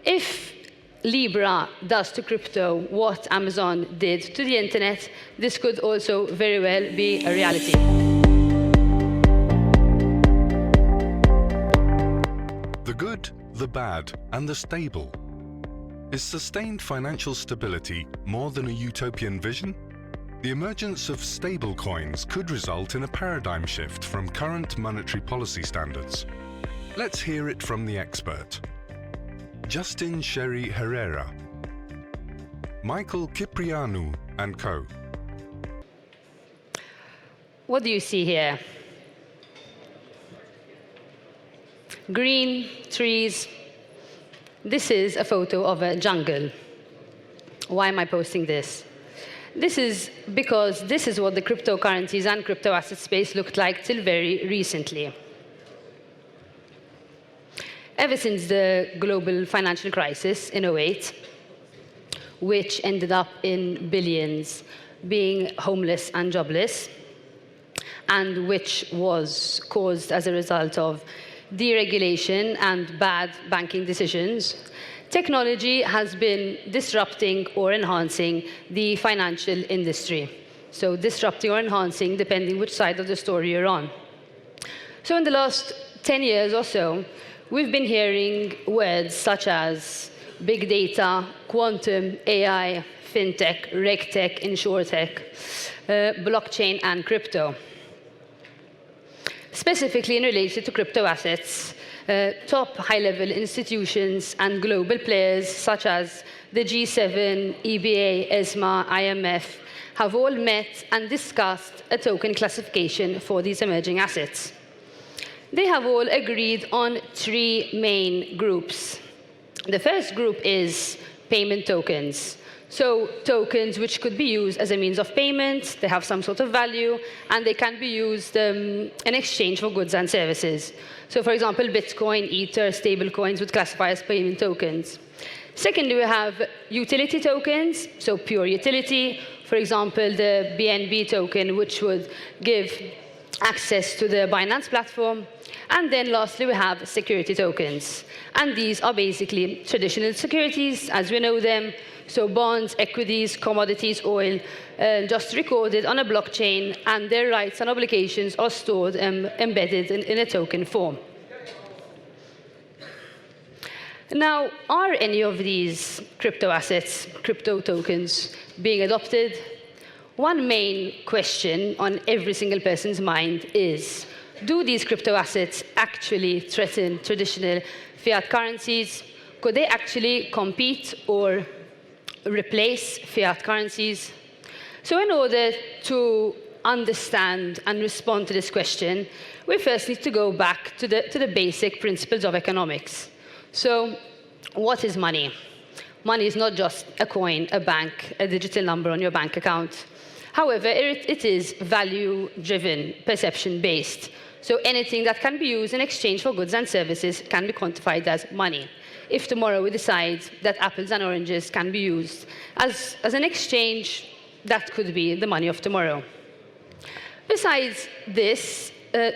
If Libra does to crypto what Amazon did to the internet, this could also very well be a reality. The good, the bad, and the stable. Is sustained financial stability more than a utopian vision? The emergence of stablecoins could result in a paradigm shift from current monetary policy standards. Let's hear it from the expert. Justine Scerri Herrera, Michael Ciprianu and co. What do you see here? Green trees. This is a photo of a jungle. Why am I posting this? This is because this is what the cryptocurrencies and crypto asset space looked like till very recently. Ever since the global financial crisis in 2008, which ended up in billions being homeless and jobless, and which was caused as a result of deregulation and bad banking decisions, technology has been disrupting or enhancing the financial industry. So disrupting or enhancing, depending which side of the story you're on. So in the last 10 years or so, we've been hearing words such as big data, quantum, AI, fintech, regtech, insurtech, blockchain, and crypto. Specifically in relation to crypto assets, top high-level institutions and global players such as the G7, EBA, ESMA, IMF have all met and discussed a token classification for these emerging assets. They have all agreed on 3 main groups. The first group is payment tokens. So tokens which could be used as a means of payment, they have some sort of value, and they can be used in exchange for goods and services. So for example, Bitcoin, Ether, stablecoins would classify as payment tokens. Secondly, we have utility tokens, so pure utility. For example, the BNB token, which would give access to the Binance platform. And then lastly, we have security tokens. And these are basically traditional securities, as we know them. So bonds, equities, commodities, oil, just recorded on a blockchain, and their rights and obligations are stored embedded in a token form. Now, are any of these crypto assets, crypto tokens, being adopted? One main question on every single person's mind is, do these crypto assets actually threaten traditional fiat currencies? Could they actually compete or replace fiat currencies? So in order to understand and respond to this question, we first need to go back to the basic principles of economics. So what is money? Money is not just a coin, a bank, a digital number on your bank account. However, it is value-driven, perception-based. So anything that can be used in exchange for goods and services can be quantified as money. If tomorrow we decide that apples and oranges can be used as an exchange, that could be the money of tomorrow. Besides this,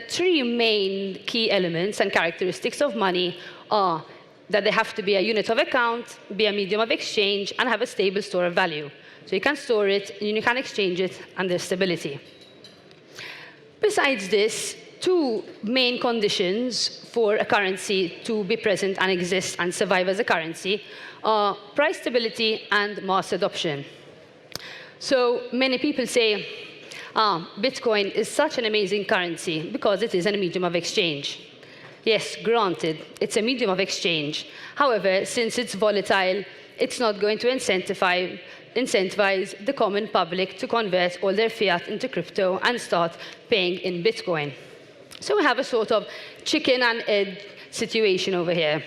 3 main key elements and characteristics of money are that they have to be a unit of account, be a medium of exchange, and have a stable store of value. So you can store it, you can exchange it, and there's stability. Besides this, 2 main conditions for a currency to be present and exist and survive as a currency are price stability and mass adoption. So many people say, Bitcoin is such an amazing currency because it is a medium of exchange. Yes, granted, it's a medium of exchange. However, since it's volatile, it's not going to incentivize the common public to convert all their fiat into crypto and start paying in Bitcoin. So we have a sort of chicken and egg situation over here.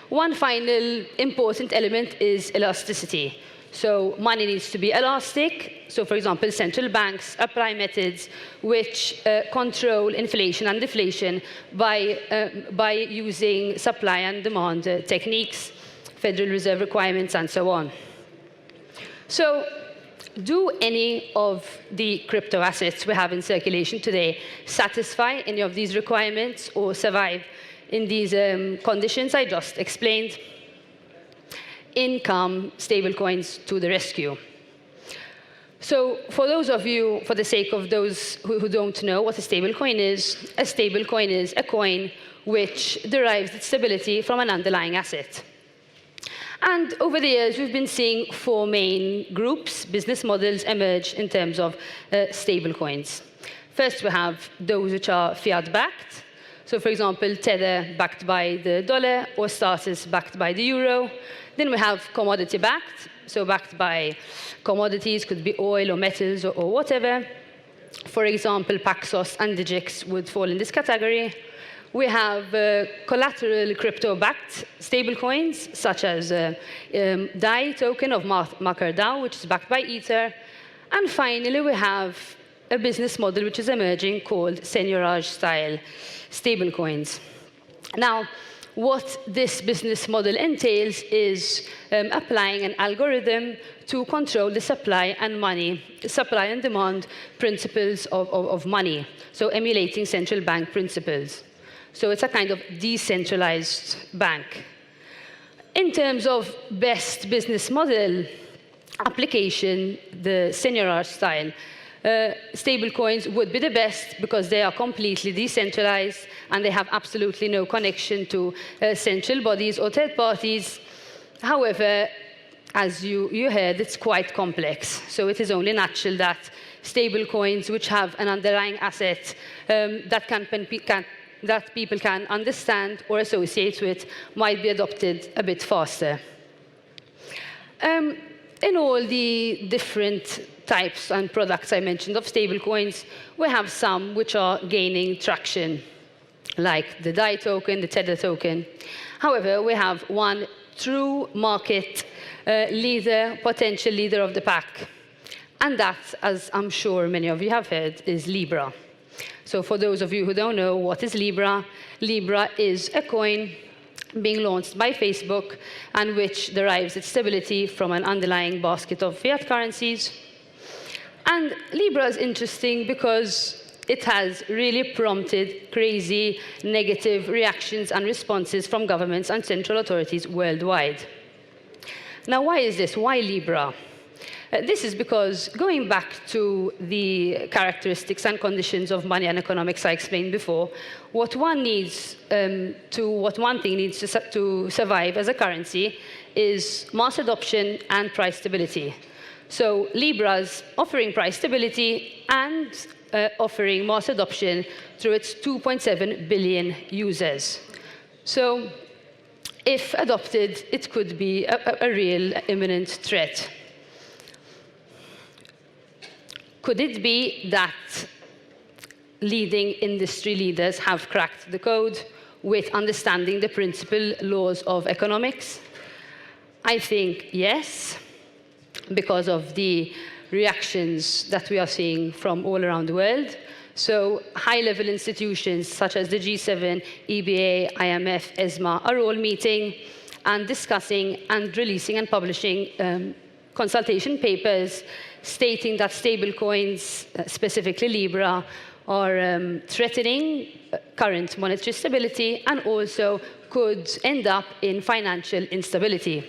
One final important element is elasticity. So money needs to be elastic. So for example, central banks apply methods which control inflation and deflation by using supply and demand techniques, Federal Reserve requirements, and so on. So do any of the crypto assets we have in circulation today satisfy any of these requirements or survive in these conditions I just explained? in come stablecoins to the rescue. So for those of you, for the sake of those who don't know what a stablecoin is a coin which derives its stability from an underlying asset. And over the years, we've been seeing four main groups, business models, emerge in terms of stablecoins. First, we have those which are fiat-backed. So, for example, Tether backed by the dollar, or Status backed by the euro. Then we have commodity-backed, so backed by commodities, could be oil or metals or whatever. For example, Paxos and Digix would fall in this category. We have collateral crypto-backed stablecoins, such as DAI token of MakerDAO, which is backed by Ether. And finally, we have a business model which is emerging called seigniorage-style stablecoins. Now, what this business model entails is applying an algorithm to control the supply and demand principles of money, so emulating central bank principles. So it's a kind of decentralized bank. In terms of best business model application, the seigniorage style stablecoins would be the best because they are completely decentralized and they have absolutely no connection to central bodies or third parties. However, as you heard, it's quite complex. So it is only natural that stablecoins which have an underlying asset that people can understand or associate with might be adopted a bit faster. In all the different types and products I mentioned of stablecoins, we have some which are gaining traction, like the DAI token, the Tether token. However, we have one true market leader, potential leader of the pack. And that, as I'm sure many of you have heard, is Libra. So for those of you who don't know, what is Libra? Libra is a coin being launched by Facebook and which derives its stability from an underlying basket of fiat currencies. And Libra is interesting because it has really prompted crazy negative reactions and responses from governments and central authorities worldwide. Now, why is this? Why Libra? This is because going back to the characteristics and conditions of money and economics I explained before, what one thing needs to survive as a currency is mass adoption and price stability. So Libra's offering price stability and offering mass adoption through its 2.7 billion users. So if adopted, it could be a real imminent threat. Could it be that leading industry leaders have cracked the code with understanding the principal laws of economics? I think yes, because of the reactions that we are seeing from all around the world. So high-level institutions such as the G7, EBA, IMF, ESMA are all meeting and discussing and releasing and publishing consultation papers stating that stablecoins, specifically Libra, are threatening current monetary stability and also could end up in financial instability.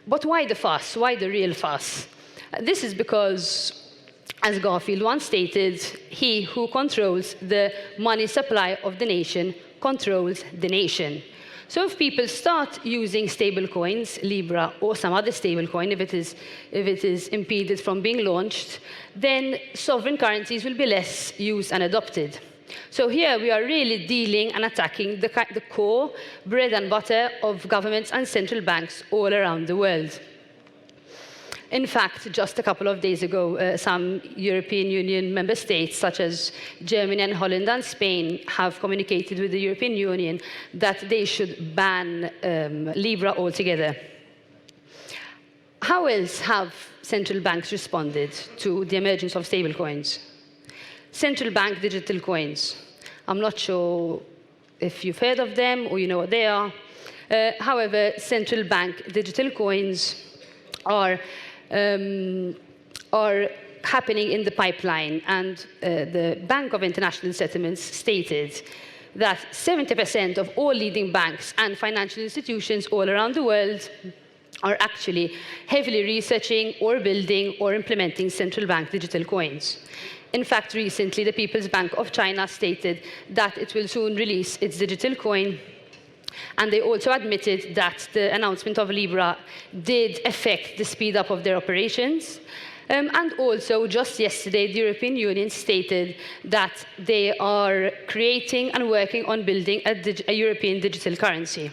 But why the fuss? Why the real fuss? This is because, as Garfield once stated, he who controls the money supply of the nation controls the nation. So if people start using stablecoins, Libra or some other stablecoin, if it is impeded from being launched, then sovereign currencies will be less used and adopted. So here we are really dealing and attacking the core bread and butter of governments and central banks all around the world. In fact, just a couple of days ago, some European Union member states, such as Germany and Holland and Spain, have communicated with the European Union that they should ban Libra altogether. How else have central banks responded to the emergence of stablecoins? Central bank digital coins. I'm not sure if you've heard of them or you know what they are. However, central bank digital coins are happening in the pipeline, and the Bank of International Settlements stated that 70% of all leading banks and financial institutions all around the world are actually heavily researching or building or implementing central bank digital coins. In fact, recently, the People's Bank of China stated that it will soon release its digital coin, and they also admitted that the announcement of Libra did affect the speed up of their operations. And also, just yesterday, the European Union stated that they are creating and working on building a European digital currency.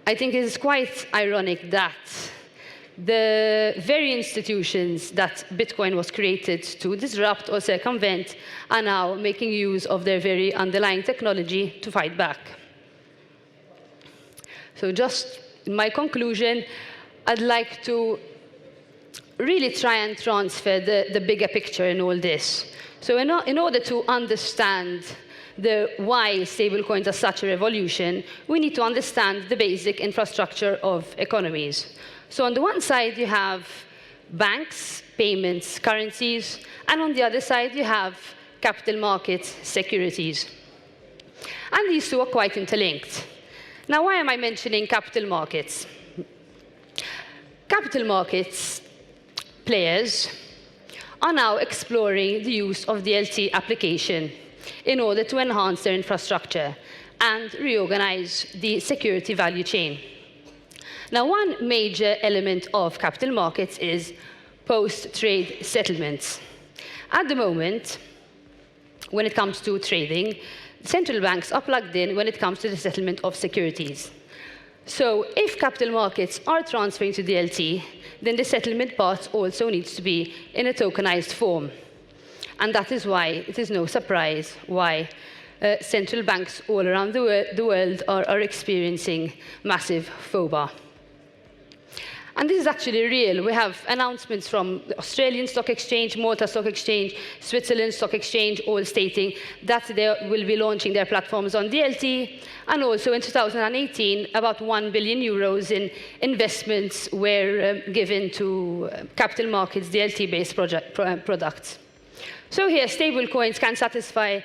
I think it is quite ironic that the very institutions that Bitcoin was created to disrupt or circumvent are now making use of their very underlying technology to fight back. So just in my conclusion, I'd like to really try and transfer the bigger picture in all this. So in order to understand why stablecoins are such a revolution, we need to understand the basic infrastructure of economies. So on the one side, you have banks, payments, currencies, and on the other side, you have capital markets, securities. And these two are quite interlinked. Now, why am I mentioning capital markets? Capital markets players are now exploring the use of the DLT application in order to enhance their infrastructure and reorganize the security value chain. Now, one major element of capital markets is post-trade settlements. At the moment, when it comes to trading, central banks are plugged in when it comes to the settlement of securities. So if capital markets are transferring to DLT, then the settlement part also needs to be in a tokenized form. And that is why it is no surprise why central banks all around the world are experiencing massive FOBA. And this is actually real. We have announcements from the Australian Stock Exchange, Malta Stock Exchange, Switzerland Stock Exchange, all stating that they will be launching their platforms on DLT. And also in 2018, about 1 billion euros in investments were given to capital markets DLT-based products. So here, stablecoins can satisfy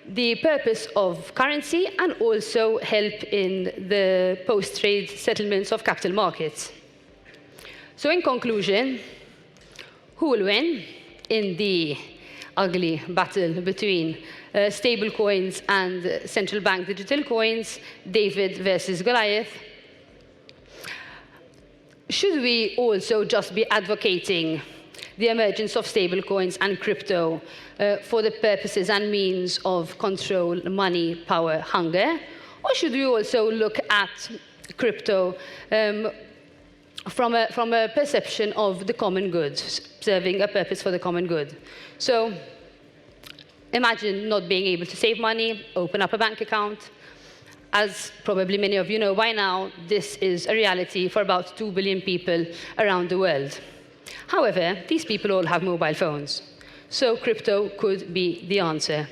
the purpose of currency and also help in the post-trade settlements of capital markets. So in conclusion, who will win in the ugly battle between stablecoins and central bank digital coins, David versus Goliath? Should we also just be advocating the emergence of stablecoins and crypto for the purposes and means of control, money, power, hunger? Or should we also look at crypto from a perception of the common good, serving a purpose for the common good? So imagine not being able to save money, open up a bank account. As probably many of you know by now, this is a reality for about 2 billion people around the world. However, these people all have mobile phones, so crypto could be the answer.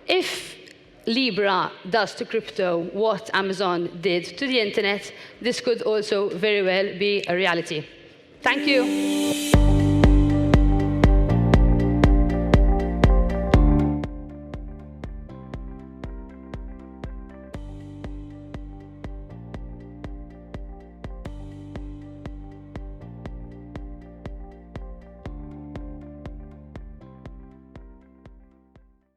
If Libra does to crypto what Amazon did to the internet, this could also very well be a reality. Thank you.